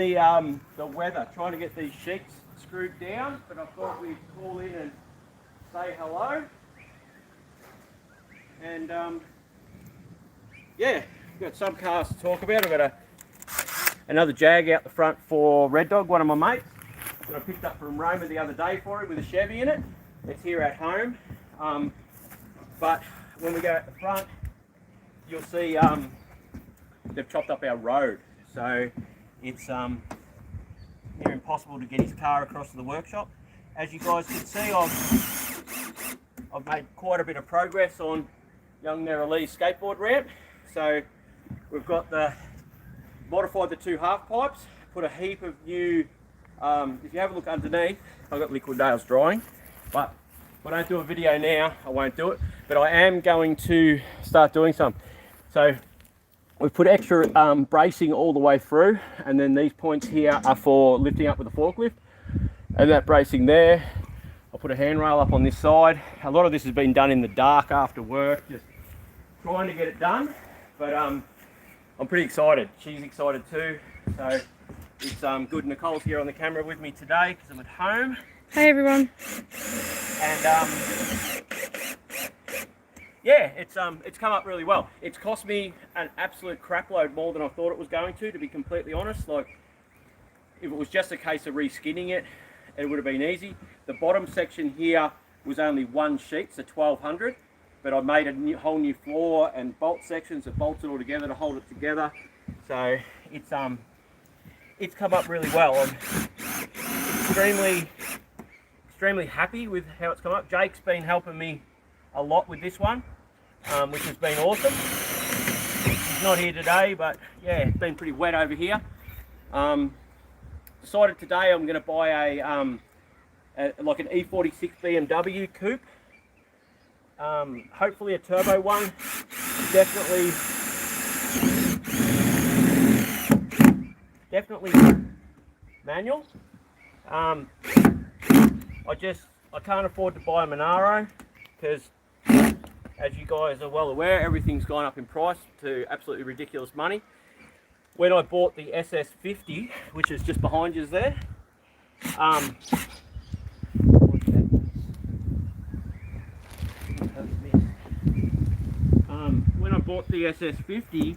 The weather, trying to get these sheets screwed down, but I thought we'd call in and say hello. And yeah, we've got some cars to talk about. I've got another Jag out the front for Red Dog, one of my mates, that I picked up from Roma the other day for him with a Chevy in it. It's here at home. But when we go at the front, you'll see they've chopped up our road. So it's near impossible to get his car across to the workshop. As you guys can see, I've made quite a bit of progress on young Neralee's skateboard ramp. So we've got modified the two half pipes, put a heap of new, if you have a look underneath, I've got liquid nails drying, but if I don't do a video now, I won't do it, but I am going to start doing some. So we've put extra bracing all the way through, and then these points here are for lifting up with the forklift, and that bracing there, I'll put a handrail up on this side. A lot of this has been done in the dark after work, just trying to get it done, but I'm pretty excited. She's excited too, so it's good. Nicole's here on the camera with me today because I'm at home. Hey everyone. And yeah, it's come up really well. It's cost me an absolute crap load more than I thought it was going to be completely honest. Like, if it was just a case of reskinning it, it would have been easy. The bottom section here was only one sheet, so 1200, but I made a whole new floor and bolt sections that bolted all together to hold it together. So it's come up really well. I'm extremely happy with how it's come up. Jake's been helping me a lot with this one, which has been awesome. He's not here today, but yeah, it's been pretty wet over here. Decided today I'm going to buy like an E46 BMW coupe. Hopefully a turbo one. Definitely manual. I can't afford to buy a Monaro because, as you guys are well aware, everything's gone up in price to absolutely ridiculous money. When I bought the SS50, which is just behind you there, when I bought the SS50,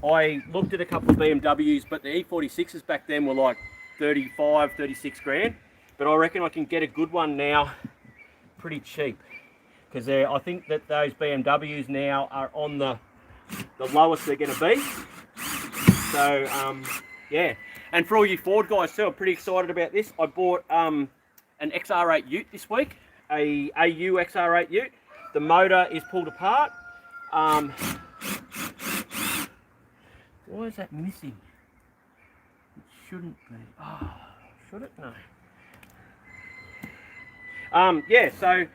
I looked at a couple of BMWs, but the E46s back then were like 35, 36 grand. But I reckon I can get a good one now pretty cheap, because I think that those BMWs now are on the lowest they're going to be. So yeah, and for all you Ford guys too, I'm pretty excited about this. I bought an XR8 Ute this week, a AU XR8 Ute. The motor is pulled apart. Why is that missing? It shouldn't be. Oh, should it? No. Yeah, so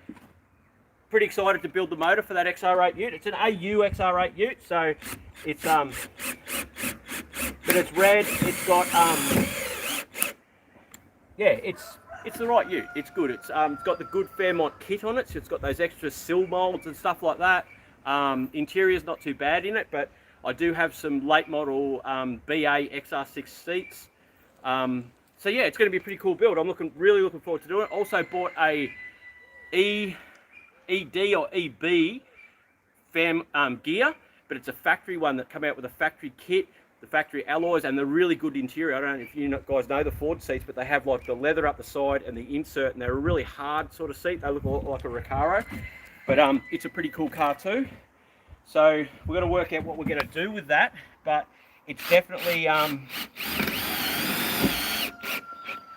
pretty excited to build the motor for that XR8 Ute. It's an AU XR8 Ute, so it's but it's red. It's got yeah, it's the right Ute. It's good. It's got the good Fairmont kit on it, so it's got those extra sill molds and stuff like that. Interior's not too bad in it, but I do have some late model BA XR6 seats. So yeah, it's going to be a pretty cool build. I'm really looking forward to doing it. Also bought a ED or EB fam gear, but it's a factory one that come out with a factory kit, the factory alloys, and the really good interior. I don't know if you guys know the Ford seats, but they have like the leather up the side and the insert, and they're a really hard sort of seat. They look like a Recaro, but it's a pretty cool car too. So we're going to work out what we're going to do with that, but it's definitely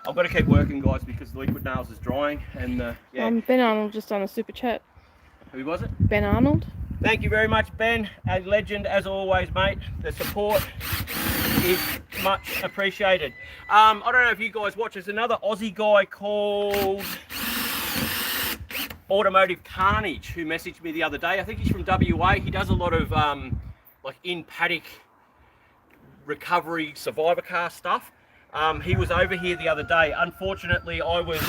I've got to keep working, guys, because the liquid nails is drying. And yeah. Ben Arnold just done a super chat. Who was it? Ben Arnold. Thank you very much, Ben. A legend as always, mate. The support is much appreciated. I don't know if you guys watch. There's another Aussie guy called Automotive Carnage who messaged me the other day. I think he's from WA. He does a lot of like in paddock recovery survivor car stuff. He was over here the other day. Unfortunately, I was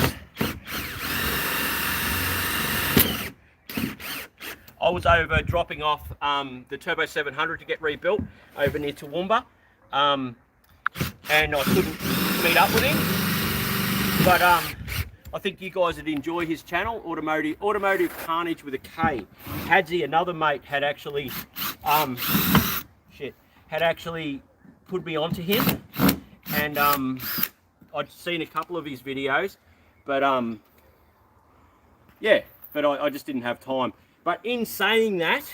over dropping off the Turbo 700 to get rebuilt over near Toowoomba. and I couldn't meet up with him. But I think you guys would enjoy his channel, Automotive Carnage with a K. Hadzi, another mate, had actually put me onto him, and I'd seen a couple of his videos, but yeah, but I just didn't have time. But in saying that,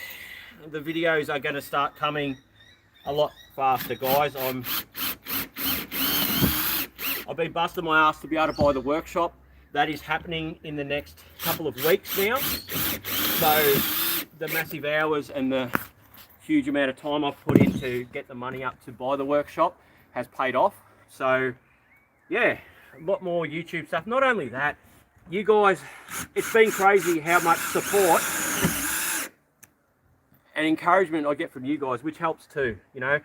the videos are going to start coming a lot faster, guys. I've been busting my ass to be able to buy the workshop. That is happening in the next couple of weeks now. So the massive hours and the huge amount of time I've put in to get the money up to buy the workshop has paid off. So yeah, a lot more YouTube stuff. Not only that, you guys, it's been crazy how much support and encouragement I get from you guys, which helps too, you know.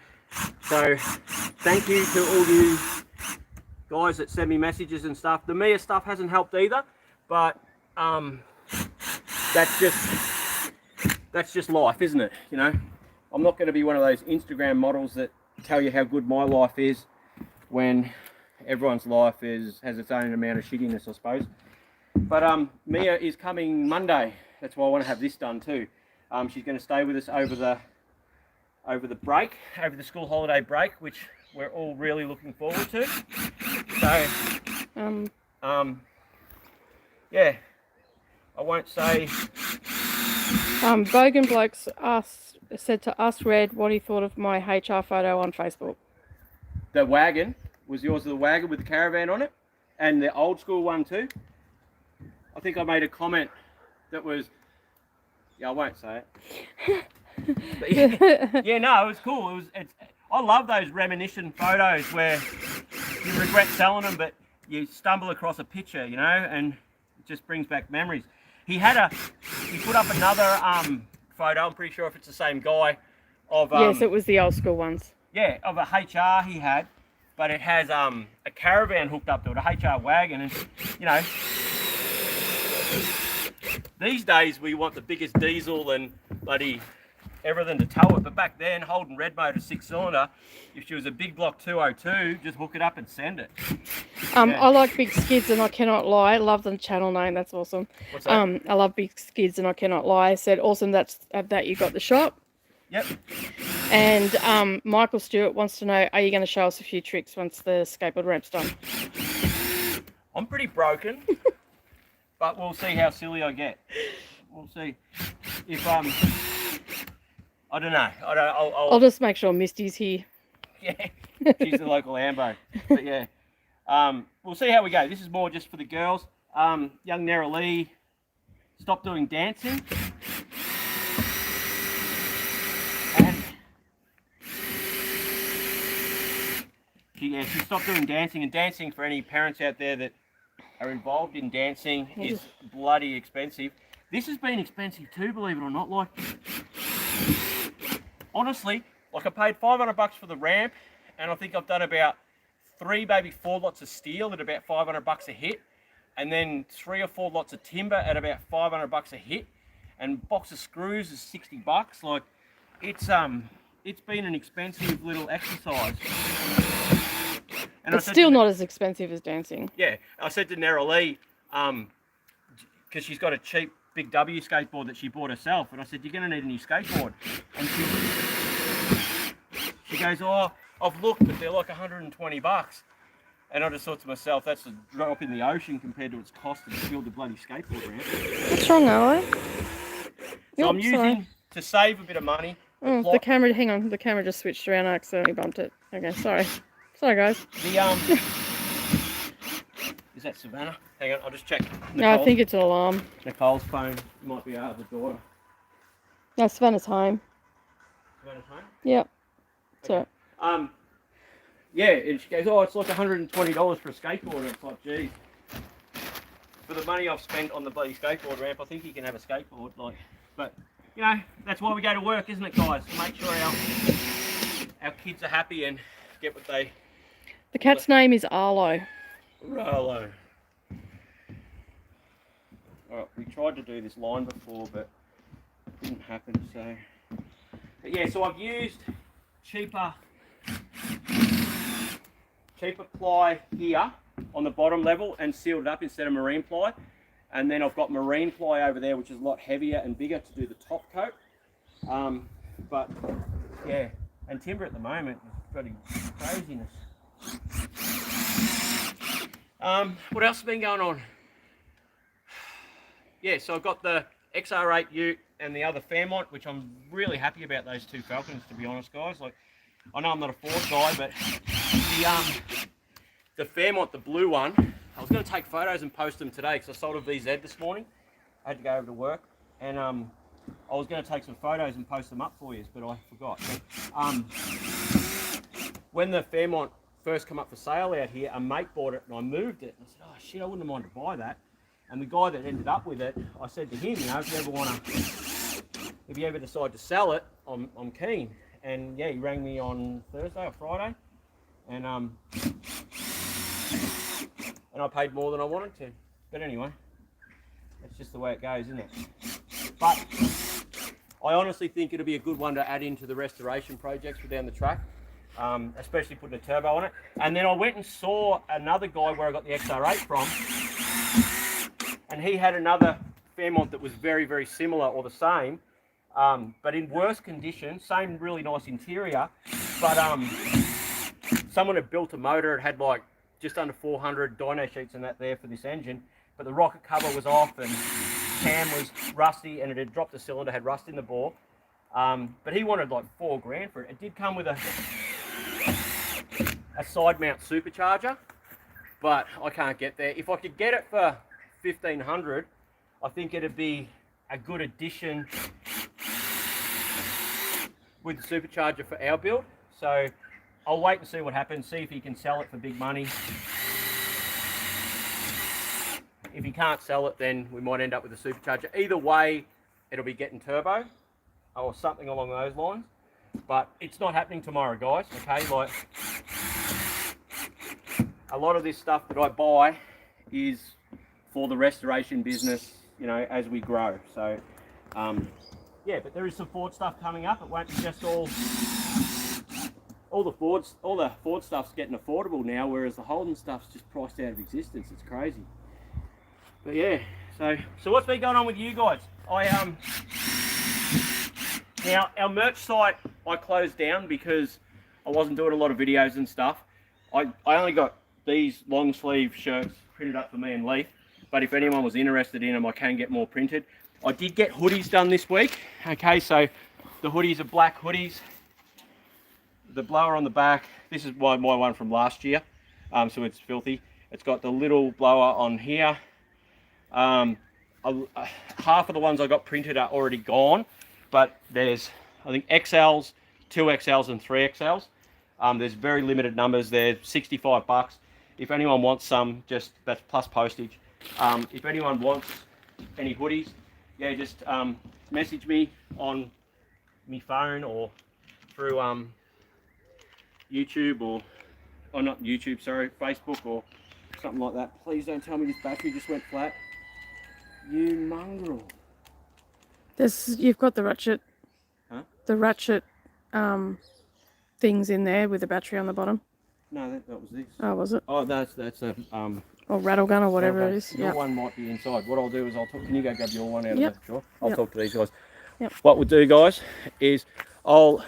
So thank you to all you guys that send me messages and stuff. The Mia stuff hasn't helped either, but that's just life, isn't it? You know, I'm not going to be one of those Instagram models that tell you how good my life is when everyone's life has its own amount of shittiness, I suppose. But Mia is coming Monday. That's why I want to have this done too. She's going to stay with us over the break, over the school holiday break, which we're all really looking forward to. So, yeah, I won't say. Bogan Blokes said to us, Red, what he thought of my HR photo on Facebook. The wagon was yours, the wagon with the caravan on it, and the old school one too. I think I made a comment that was, yeah, I won't say it. But yeah, no, it was cool. I love those reminiscent photos where you regret selling them, but you stumble across a picture, you know, and it just brings back memories. He put up another photo. I'm pretty sure if it's the same guy of yes, it was the old school ones. Yeah, of a HR he had, but it has a caravan hooked up to it, a HR wagon, and you know, these days we want the biggest diesel and bloody everything to tow it, but back then, Holden Red Motor 6-cylinder, if she was a big block 202, just hook it up and send it. Yeah. I like big skids and I cannot lie. Love the channel name, that's awesome. What's that? I love big skids and I cannot lie. I said, awesome, that you got the shop. Yep. And Michael Stewart wants to know, are you going to show us a few tricks once the skateboard ramp's done? I'm pretty broken, but we'll see how silly I get. We'll see. If I don't know. I'll just make sure Misty's here. Yeah, she's the local Ambo. But yeah, we'll see how we go. This is more just for the girls. Young Nera Lee stopped doing dancing. And she stopped doing dancing. And dancing, for any parents out there that are involved in dancing, is bloody expensive. This has been expensive too, believe it or not. Like, honestly, like I paid $500 for the ramp, and I think I've done about 3, maybe 4 lots of steel at about $500 a hit, and then 3 or 4 lots of timber at about $500 a hit, and box of screws is $60. Like, it's been an expensive little exercise. And it's still not as expensive as dancing. Yeah, I said to Nera Lee, because she's got a cheap Big W skateboard that she bought herself, and I said, you're going to need a new skateboard. And she goes, oh, I've looked, but they're like $120. And I just thought to myself, that's a drop in the ocean compared to its cost to build a bloody skateboard ramp. What's wrong, Ally? So I'm using, to save a bit of money. The camera, hang on, the camera just switched around, I accidentally bumped it. Okay, sorry. Sorry, guys. Is that Savannah? Hang on, I'll just check. No, I think it's an alarm. Nicole's phone might be out of the door. No, Savannah's home. Savannah's home? Yep. Okay. So, yeah, and she goes, oh, it's like $120 for a skateboard. And it's like, geez, for the money I've spent on the bloody skateboard ramp, I think you can have a skateboard. Like, but you know, that's why we go to work, isn't it, guys? To make sure our kids are happy and get what they. The cat's name is Arlo. Arlo. Alright, we tried to do this line before, but it didn't happen. So, but yeah, so I've used cheaper cheaper ply here on the bottom level and sealed it up instead of marine ply. And then I've got marine ply over there, which is a lot heavier and bigger to do the top coat. But yeah, and timber at the moment is bloody craziness. What else has been going on? Yeah, so I've got the XR8 Ute and the other Fairmont, which I'm really happy about those two Falcons, to be honest, guys. Like, I know I'm not a Ford guy, but the Fairmont, the blue one, I was going to take photos and post them today because I sold a VZ this morning. I had to go over to work, and I was going to take some photos and post them up for you, but I forgot. When the Fairmont first come up for sale out here, a mate bought it and I moved it. And I said, oh shit, I wouldn't mind to buy that. And the guy that ended up with it, I said to him, you know, if you ever decide to sell it, I'm keen. And yeah, he rang me on Thursday or Friday, and I paid more than I wanted to. But anyway, that's just the way it goes, isn't it? But I honestly think it'll be a good one to add into the restoration projects for down the track, especially putting a turbo on it. And then I went and saw another guy where I got the XR8 from, and he had another Fairmont that was very, very similar or the same, but in worse condition, same really nice interior, but someone had built a motor. It had like just under 400 dyno sheets and that there for this engine, but the rocket cover was off and cam was rusty and it had dropped the cylinder, had rust in the bore. But he wanted like $4,000 for it. It did come with a side mount supercharger, but I can't get there. If I could get it for $1,500, I think it'd be a good addition with the supercharger for our build. So I'll wait and see what happens, see if he can sell it for big money. If he can't sell it, then we might end up with a supercharger. Either way, it'll be getting turbo or something along those lines. But it's not happening tomorrow, guys, okay? Like, a lot of this stuff that I buy is for the restoration business, you know, as we grow. So, yeah, but there is some Ford stuff coming up. It won't be just all the Ford stuff's getting affordable now, whereas the Holden stuff's just priced out of existence. It's crazy. But yeah, so what's been going on with you guys? Now our merch site I closed down because I wasn't doing a lot of videos and stuff. I only got these long sleeve shirts printed up for me and Leaf, but if anyone was interested in them, I can get more printed. I did get hoodies done this week. Okay, so the hoodies are black hoodies. The blower on the back, this is my one from last year, so it's filthy. It's got the little blower on here. Half of the ones I got printed are already gone, but there's, I think, XLs, 2XLs and 3XLs. There's very limited numbers. They're $65. If anyone wants some, just, that's plus postage. If anyone wants any hoodies, yeah, just message me on my phone or through YouTube or not YouTube, sorry, Facebook or something like that. Please don't tell me this battery just went flat. You mongrel. You've got the ratchet. Huh? The ratchet things in there with the battery on the bottom. No, that was this. Oh, was it? Oh, that's a or rattle gun or whatever it is. Your one might be inside. What I'll do is I'll talk. Can you go grab your one out of the drawer? I'll talk to these guys. Yep. What we'll do, guys, is I'll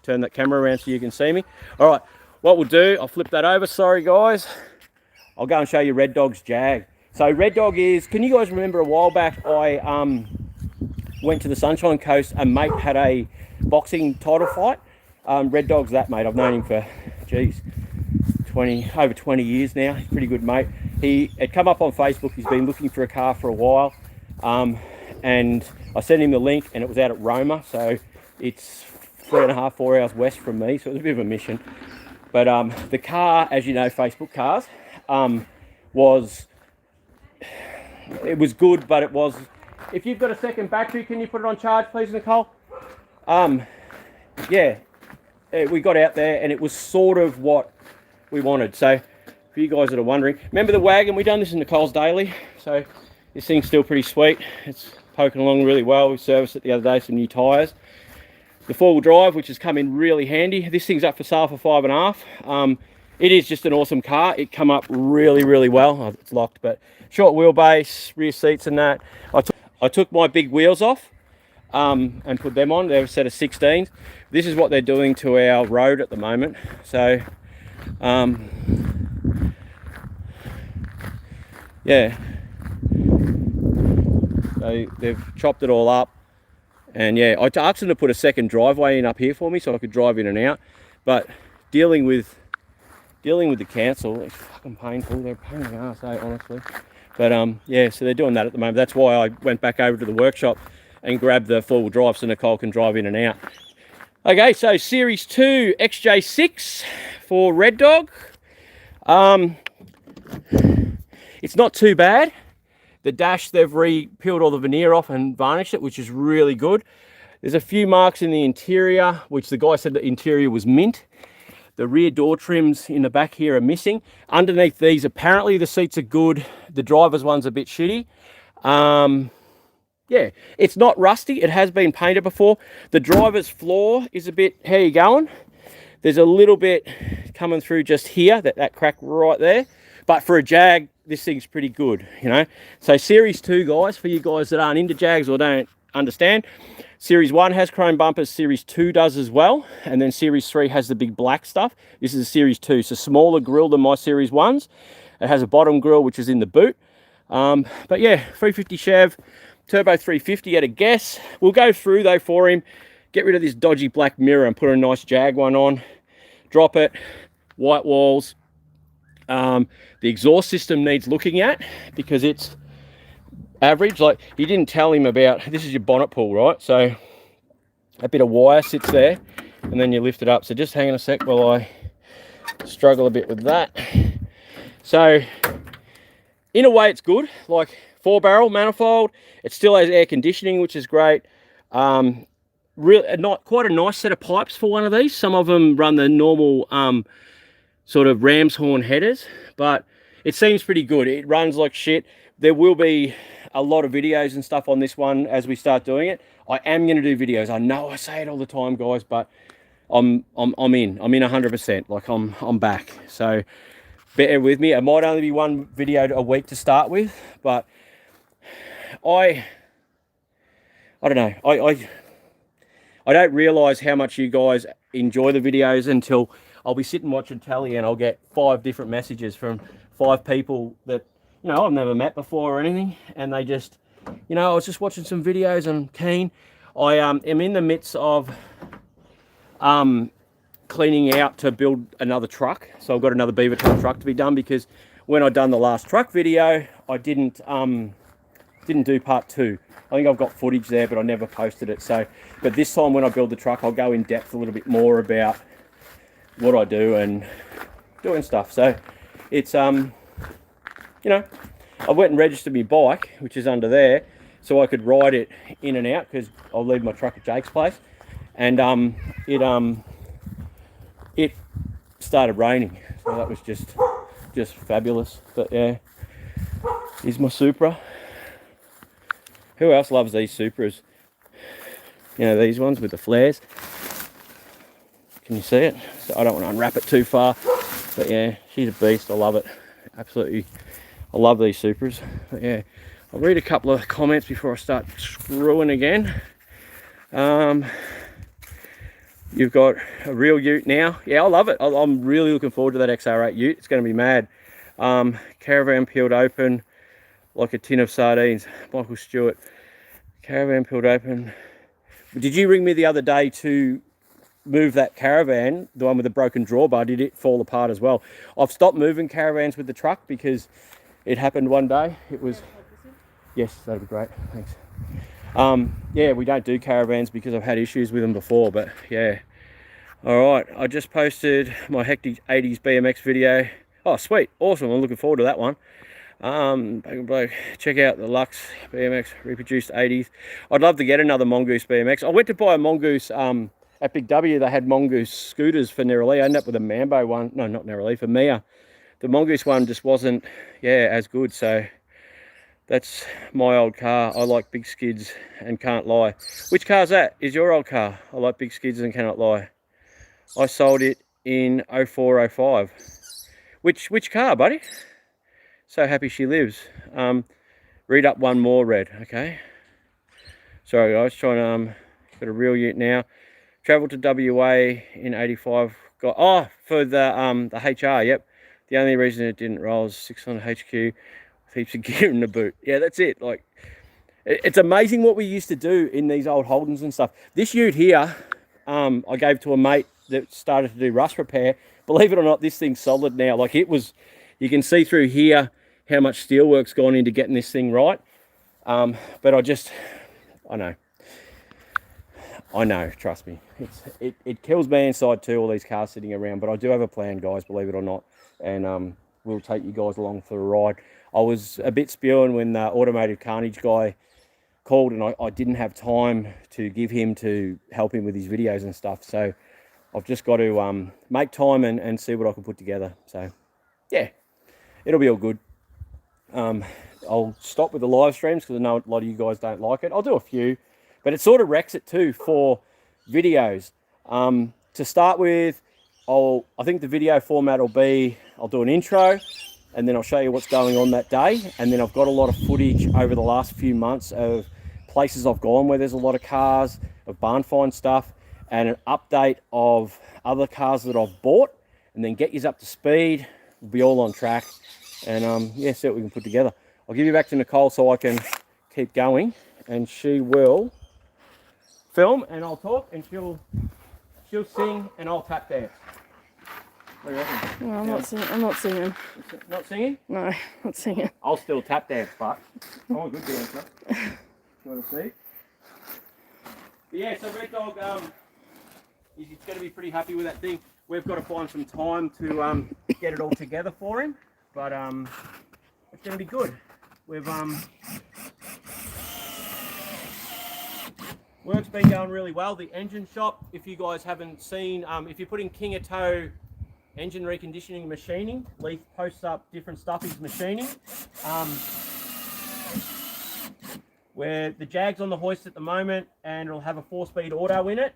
turn that camera around so you can see me. All right. What we'll do, I'll flip that over. Sorry, guys. I'll go and show you Red Dog's Jag. So Red Dog is. Can you guys remember a while back I went to the Sunshine Coast? A mate had a boxing title fight. Red Dog's that mate. I've known him for, geez, over 20 years now. He's a pretty good mate. He had come up on Facebook. He's been looking for a car for a while, and I sent him the link, and it was out at Roma, so it's 3.5, 4 hours west from me, so it was a bit of a mission. But the car, as you know, Facebook cars, was good, but it was. If you've got a second battery, can you put it on charge, please, Nicole? Yeah, we got out there, and it was sort of what we wanted. So for you guys that are wondering, remember the wagon? We done this in Nicole's daily, so this thing's still pretty sweet. It's poking along really well. We serviced it the other day, some new tyres. The 4-wheel drive, which has come in really handy. This thing's up for sale for $5.5. it is just an awesome car. It come up really, really well. Oh, it's locked, but short wheelbase, rear seats and that. I took my big wheels off and put them on. They're a set of 16s. This is what they're doing to our road at the moment. So, yeah. So they've chopped it all up. And yeah, I asked them to put a second driveway in up here for me so I could drive in and out. But dealing with the council, it's fucking painful. They're a pain in the ass, honestly. But yeah, so they're doing that at the moment. That's why I went back over to the workshop and grabbed the four-wheel drive so Nicole can drive in and out. Okay, so Series 2 XJ6 for Red Dog. It's not too bad. The dash, they've peeled all the veneer off and varnished it, which is really good. There's a few marks in the interior, which the guy said the interior was mint. The rear door trims in the back here are missing. Underneath these, apparently the seats are good. The driver's one's a bit shitty. Yeah, it's not rusty. It has been painted before. The driver's floor is a bit, how you going? There's a little bit coming through just here, that crack right there. But for a Jag, this thing's pretty good, you know. So Series 2, guys, for you guys that aren't into Jags or don't understand, Series 1 has chrome bumpers, Series 2 does as well, and then Series 3 has the big black stuff. This is a Series 2, so smaller grille than my Series 1s. It has a bottom grille, which is in the boot. But yeah, 350 Chev, turbo 350 at a guess. We'll go through though for him, get rid of this dodgy black mirror and put a nice Jag one on, drop it, white walls. The exhaust system needs looking at because it's average. Like, he didn't tell him about, this is your bonnet pull, right? So a bit of wire sits there and then you lift it up. So just hang on a sec while I struggle a bit with that. So in a way it's good, like 4-barrel manifold. It still has air conditioning, which is great. Really not quite a nice set of pipes for one of these. Some of them run the normal sort of ram's horn headers, but it seems pretty good. It runs like shit. There will be a lot of videos and stuff on this one as we start doing it. I am going to do videos. I know I say it all the time, guys, but I'm in 100%. Like I'm back. So bear with me. It might only be one video a week to start with, but I don't know. I don't realize how much you guys enjoy the videos until I'll be sitting watching telly and I'll get 5 different messages from 5 people that, you know, I've never met before or anything. And they just, you know, I was just watching some videos and I'm keen. I am in the midst of cleaning out to build another truck. So I've got another Beaver Tail truck to be done because when I done the last truck video, I didn't do part 2. I think I've got footage there, but I never posted it. So, but this time when I build the truck, I'll go in depth a little bit more about what I do and doing stuff. So it's you know, I went and registered my bike, which is under there, so I could ride it in and out because I'll leave my truck at Jake's place. And it started raining, so that was just fabulous. But yeah, here's my Supra. Who else loves these Supras? You know, these ones with the flares. Can you see it? So I don't want to unwrap it too far, but yeah, she's a beast. I love it. Absolutely, I love these Supras. But yeah, I'll read a couple of comments before I start screwing again. You've got a real ute now. Yeah, I love it. I'm really looking forward to that XR8 ute. It's going to be mad. Caravan peeled open like a tin of sardines. Michael Stewart. Caravan peeled open. Did you ring me the other day to move that caravan, the one with the broken drawbar? Did it fall apart as well? I've stopped moving caravans with the truck because it happened one day. It was, yes, that'd be great, thanks. Yeah, we don't do caravans because I've had issues with them before, but yeah. All right, I just posted my hectic 80s BMX video. Oh, sweet, awesome, I'm looking forward to that one. Check out the Lux BMX reproduced 80s. I'd love to get another Mongoose BMX. I went to buy a Mongoose at Big W. They had Mongoose scooters for Nerali. I ended up with a Mambo one. No, not Nerali, for Mia. The Mongoose one just wasn't, yeah, as good. So that's my old car. I like big skids and can't lie. Which car's that? Is your old car? I like big skids and cannot lie. I sold it in 04, 05. Which car, buddy? So happy she lives. Read up one more, Red. Okay. Sorry, guys. Trying to got a real unit now. Travelled to WA in '85. Got for the HR. Yep. The only reason it didn't roll is 600 HQ with heaps of gear in the boot. Yeah, that's it. Like, it's amazing what we used to do in these old Holdens and stuff. This ute here, I gave to a mate that started to do rust repair. Believe it or not, this thing's solid now. Like, it was, you can see through here how much steelwork's gone into getting this thing right. But I know, trust me. It kills me inside too, all these cars sitting around. But I do have a plan, guys, believe it or not. And we'll take you guys along for a ride. I was a bit spewing when the Automotive Carnage guy called, and I didn't have time to give him to help him with his videos and stuff. So I've just got to make time and see what I can put together. So yeah, it'll be all good. I'll stop with the live streams because I know a lot of you guys don't like it. I'll do a few, but it sort of wrecks it too for videos. To start with, I think the video format will be, I'll do an intro, and then I'll show you what's going on that day. And then I've got a lot of footage over the last few months of places I've gone where there's a lot of cars, of barn find stuff, and an update of other cars that I've bought, and then get you up to speed. We'll be all on track, and yeah, see what we can put together. I'll give you back to Nicole so I can keep going, and she will film, and I'll talk, and she'll sing, and I'll tap dance. What do you reckon? No, I'm not singing. Not singing? No, not singing. I'll still tap dance, but I'm a good dancer. You want to see? But yeah, so Red Dog, he's going to be pretty happy with that thing. We've got to find some time to get it all together for him, but it's going to be good. We've work's been going really well. The engine shop, if you guys haven't seen, if you put in Kingatow engine reconditioning machining, Leith posts up different stuff he's machining. Where the Jag's on the hoist at the moment, and it'll have a 4-speed auto in it.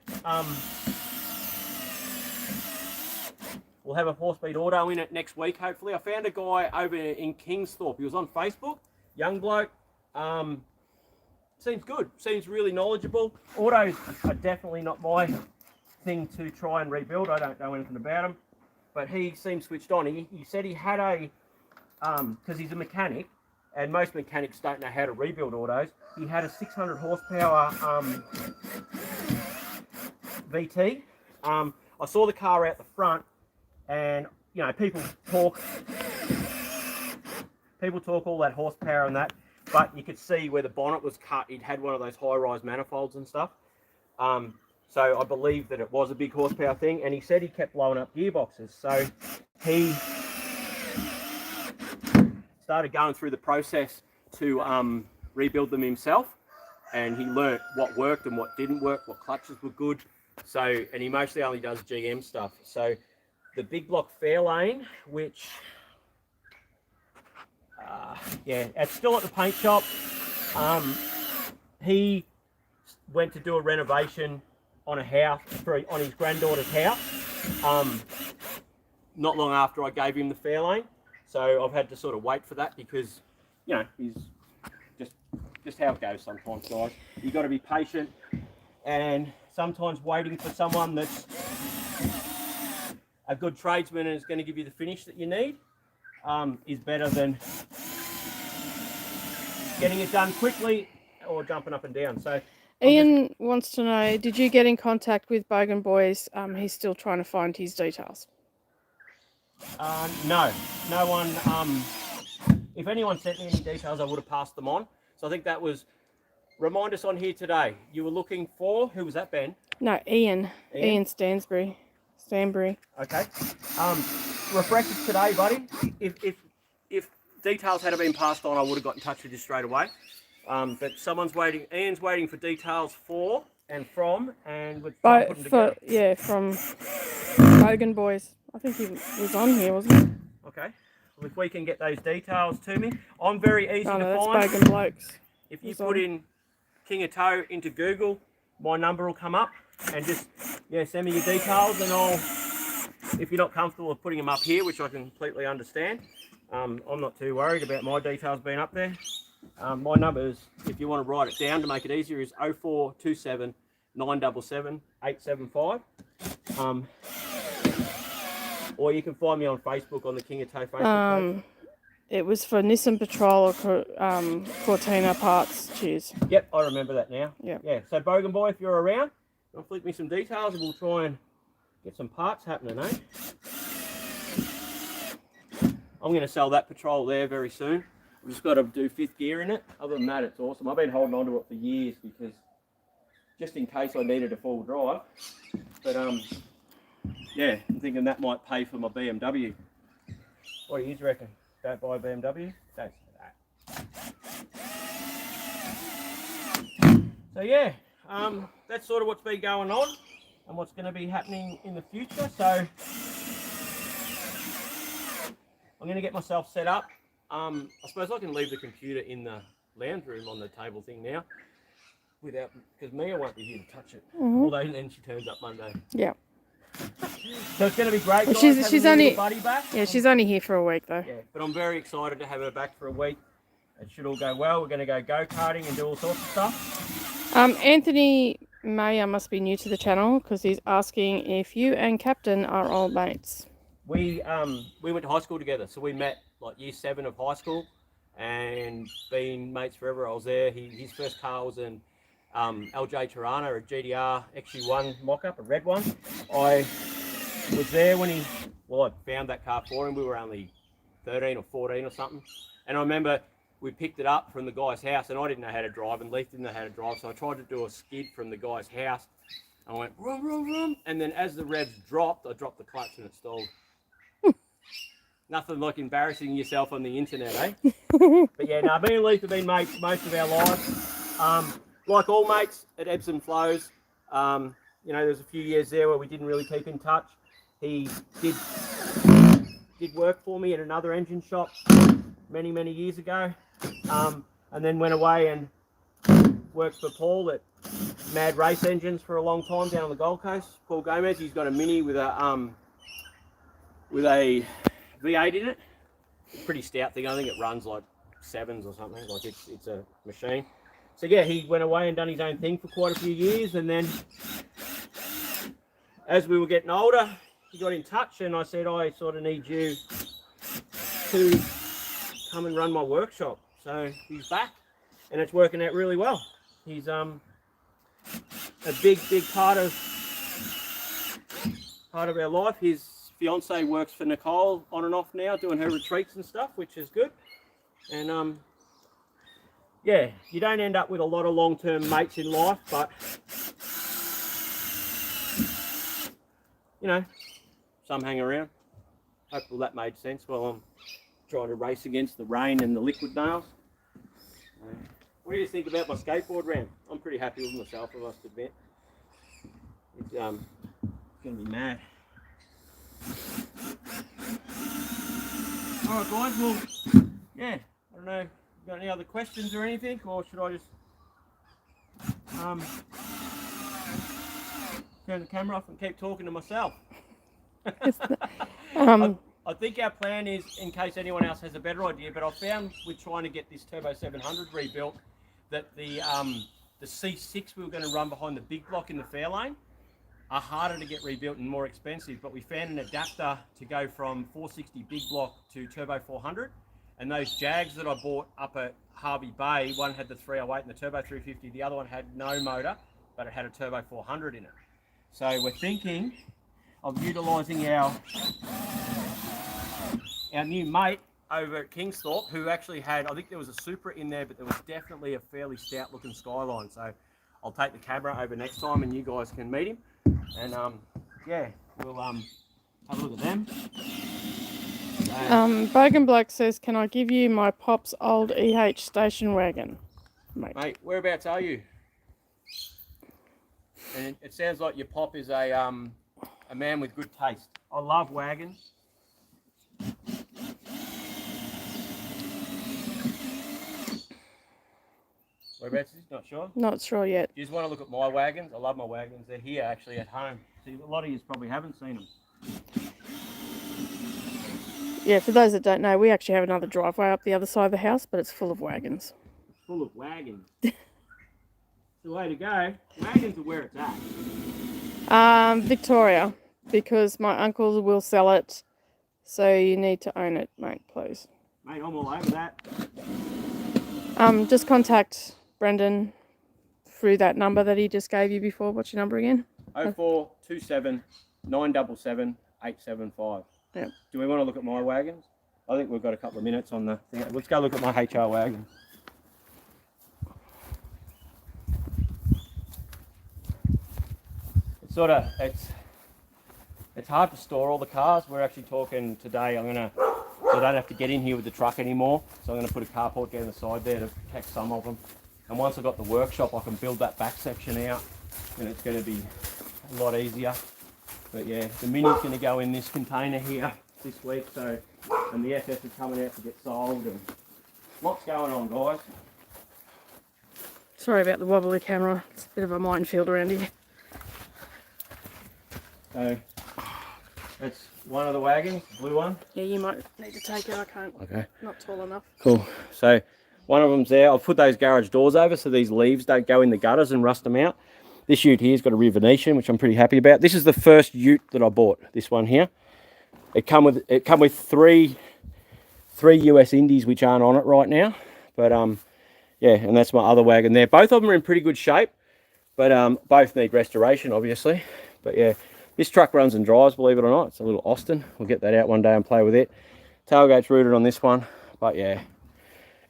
We'll have a 4-speed auto in it next week, hopefully. I found a guy over in Kingsthorpe. He was on Facebook, young bloke. Seems good, seems really knowledgeable. Autos are definitely not my thing to try and rebuild. I don't know anything about them, but he seemed switched on. He said he had a, because he's a mechanic, and most mechanics don't know how to rebuild autos. He had a 600 horsepower VT. I saw the car out the front, and you know, people talk all that horsepower and that, but you could see where the bonnet was cut. He'd had one of those high-rise manifolds and stuff. So I believe that it was a big horsepower thing, and he said he kept blowing up gearboxes. So he started going through the process to rebuild them himself, and he learnt what worked and what didn't work, what clutches were good. So, and he mostly only does GM stuff. So the big block Fairlane, which yeah, it's still at the paint shop. He went to do a renovation on a house, on his granddaughter's house, not long after I gave him the Fairlane. So I've had to sort of wait for that because, you know, he's just how it goes sometimes, guys. You've got to be patient, and sometimes waiting for someone that's a good tradesman and is going to give you the finish that you need is better than getting it done quickly or jumping up and down. So Ian wants to know, did you get in contact with Bogan Boys? He's still trying to find his details. No one. If anyone sent me any details, I would have passed them on. So I think that was, remind us on here today. You were looking for, who was that, Ben? No, Ian Stanbury. Okay. Refresh us today, buddy. If details had been passed on, I would have got in touch with you straight away. But someone's waiting. Ian's waiting for details for and from, and we're trying to put them together. Yeah, from Bogan Boys. I think he was on here, wasn't he? Okay. Well, if we can get those details to me, I'm very easy to that's find. Bogan Blokes. If you put in Kingatow into Google, my number will come up, and just send me your details, and if you're not comfortable with putting them up here, which I can completely understand, I'm not too worried about my details being up there. My number is, if you want to write it down to make it easier, is 0427 977 875. Or you can find me on Facebook on the Kingatow Facebook page. It was for Nissan Patrol or Cortina parts. Cheers. Yep, I remember that now. Yep. Yeah, so Bogan Boy, if you're around, I'll flick me some details and we'll try and get some parts happening, eh? I'm going to sell that Patrol there very soon. I've just got to do 5th gear in it. Other than that, it's awesome. I've been holding on to it for years because just in case I needed a full drive. But yeah, I'm thinking that might pay for my BMW. What do you reckon? Don't buy a BMW? Don't say that. So yeah, that's sort of what's been going on and what's going to be happening in the future. So I'm going to get myself set up. I suppose I can leave the computer in the lounge room on the table thing now, without, because Mia won't be here to touch it. Although then she turns up Monday. Yeah. So it's going to be great. Well, guys, she's only buddy back. Yeah, she's only here for a week though. Yeah, but I'm very excited to have her back for a week. It should all go well. We're going to go go-karting and do all sorts of stuff. Anthony Mayer must be new to the channel because he's asking if you and Captain are old mates. We went to high school together, so we met like year 7 of high school and been mates forever. I was there. His first car was an LJ Tirana, a GDR XU1 mock-up, a red one. I was there when I found that car for him. We were only 13 or 14 or something. And I remember we picked it up from the guy's house and I didn't know how to drive and Leith didn't know how to drive. So I tried to do a skid from the guy's house. I went, vroom, vroom, vroom. And then as the revs dropped, I dropped the clutch and it stalled. Nothing like embarrassing yourself on the internet, eh? But yeah, no, me and Leith have been mates most of our lives. Like all mates, it ebbs and flows. You know, there's a few years there where we didn't really keep in touch. He did work for me at another engine shop many, many years ago. And then went away and worked for Paul at Mad Race Engines for a long time down on the Gold Coast. Paul Gomez, he's got a Mini with a V8 in it. Pretty stout thing. I think it runs like 7s or something. Like it's a machine. So yeah, he went away and done his own thing for quite a few years, and then as we were getting older, he got in touch and I said, I sort of need you to come and run my workshop. So he's back and it's working out really well. He's a big part of our life. His fiance works for Nicole on and off now, doing her retreats and stuff, which is good. And yeah, you don't end up with a lot of long-term mates in life, but you know, some hang around. Hopefully that made sense while I'm trying to race against the rain and the liquid nails. What do you think about my skateboard ramp? I'm pretty happy with myself, I must admit. It's going to be mad. Alright guys, well, yeah, I don't know. Got any other questions or anything, or should I just turn the camera off and keep talking to myself? I think our plan is, in case anyone else has a better idea, but I found with trying to get this Turbo 700 rebuilt that the C6 we were going to run behind the big block in the Fairlane are harder to get rebuilt and more expensive, but we found an adapter to go from 460 big block to Turbo 400. And those Jags that I bought up at Harvey Bay, one had the 308 and the Turbo 350, the other one had no motor, but it had a Turbo 400 in it. So we're thinking of utilising our new mate over at Kingsthorpe, who actually had, I think there was a Supra in there, but there was definitely a fairly stout looking Skyline. So I'll take the camera over next time and you guys can meet him. And yeah, we'll have a look at them. Bogan Black says, can I give you my pop's old EH station wagon? Mate, whereabouts are you? And it sounds like your pop is a man with good taste. I love wagons. Whereabouts is he? Not sure? Not sure yet. You just want to look at my wagons? I love my wagons. They're here actually at home. See, a lot of you probably haven't seen them. Yeah, for those that don't know, we actually have another driveway up the other side of the house, but it's full of wagons. Full of wagons. The way to go. Wagons are where it's at. Victoria, because my uncle will sell it, so you need to own it, mate, please. Mate, I'm all over that. Just contact Brendan through that number that he just gave you before. What's your number again? 0427 977 875. Yep. Do we want to look at my wagons? I think we've got a couple of minutes on the thing. Let's go look at my HR wagon. It's hard to store all the cars. We're actually talking today. So I don't have to get in here with the truck anymore. So I'm going to put a carport down the side there to protect some of them. And once I've got the workshop, I can build that back section out, and it's going to be a lot easier. But yeah, the Mini's going to go in this container here this week. So, and the SS is coming out to get sold, and lots going on, guys. Sorry about the wobbly camera. It's a bit of a minefield around here. So that's one of the wagons, the blue one. Yeah, you might need to take it. I can't. Okay. Not tall enough. Cool. So one of them's there. I've put those garage doors over so these leaves don't go in the gutters and rust them out. This ute here's got a rear Venetian, which I'm pretty happy about. This is the first ute that I bought. This one here. It come with three US Indies which aren't on it right now. But yeah, and that's my other wagon there. Both of them are in pretty good shape, but both need restoration, obviously. But yeah. This truck runs and drives, believe it or not. It's a little Austin. We'll get that out one day and play with it. Tailgate's rooted on this one. But yeah,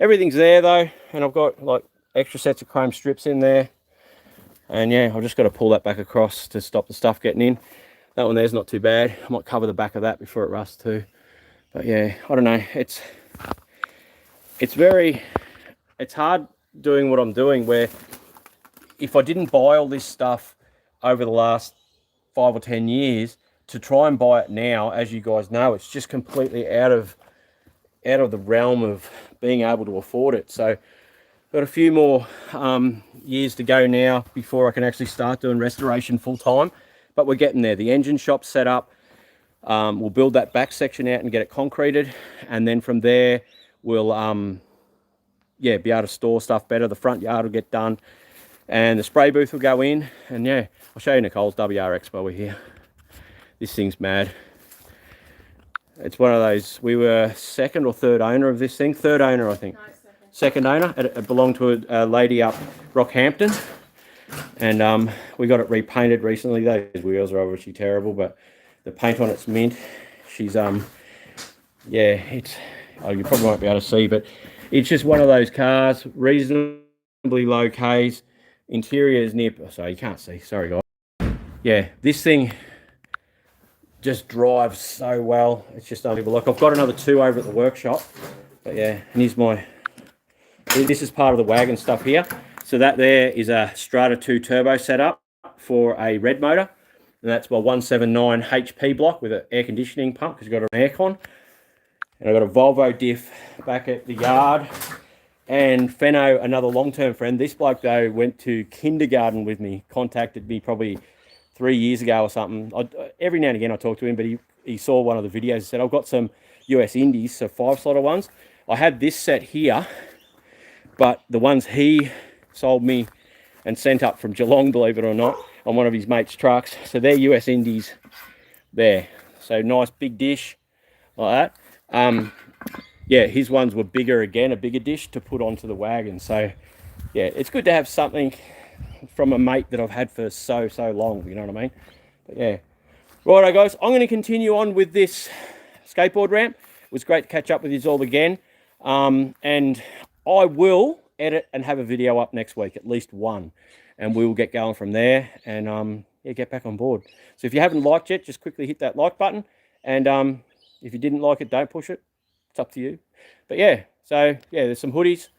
everything's there though. And I've got like extra sets of chrome strips in there. And yeah, I've just got to pull that back across to stop the stuff getting in. That one there's not too bad. I might cover the back of that before it rusts too. But yeah, I don't know. It's hard doing what I'm doing, where if I didn't buy all this stuff over the last 5 or 10 years, to try and buy it now, as you guys know, it's just completely out of the realm of being able to afford it. So got a few more years to go now before I can actually start doing restoration full time, but we're getting there. The engine shop's set up. We'll build that back section out and get it concreted, and then from there we'll be able to store stuff better. The front yard will get done, and the spray booth will go in, and yeah, I'll show you Nicole's WR Expo here. This thing's mad. It's one of those, we were second or third owner of this thing. Third owner, I think. No, second owner. It belonged to a lady up Rockhampton, and we got it repainted recently. Those wheels are obviously terrible, but the paint on it's mint. She's yeah, you probably won't be able to see, but it's just one of those cars, reasonably low Ks. Interior is near, so you can't see, sorry guys. Yeah, this thing just drives so well. It's just unbelievable. Like, I've got another two over at the workshop, but yeah, and this is part of the wagon stuff here. So that there is a Strata 2 turbo setup for a red motor, and that's my 179 HP block with an air conditioning pump because you've got an aircon. And I've got a Volvo diff back at the yard. And Fenno, another long-term friend. This bloke, though, went to kindergarten with me, contacted me probably 3 years ago or something. Every now and again I talk to him, but he saw one of the videos and said, I've got some US Indies, so 5-slot ones. I had this set here, but the ones he sold me and sent up from Geelong, believe it or not, on one of his mate's trucks. So they're US Indies there. So nice big dish like that. Yeah, his ones were bigger again, a bigger dish to put onto the wagon. So yeah, it's good to have something from a mate that I've had for so long, you know what I mean? But yeah. Righto guys, I'm going to continue on with this skateboard ramp. It was great to catch up with you all again. And I will edit and have a video up next week, at least one. And we will get going from there and yeah, get back on board. So if you haven't liked yet, just quickly hit that like button. And if you didn't like it, don't push it. It's up to you. But yeah, so yeah, there's some hoodies,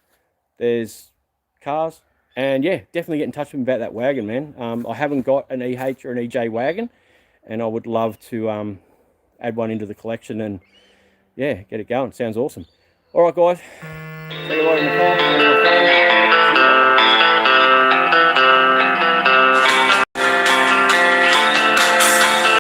there's cars, and yeah, definitely get in touch with me about that wagon, man. I haven't got an EH or an EJ wagon, and I would love to add one into the collection and yeah, get it going. Sounds awesome. All right, guys. See you later in the car.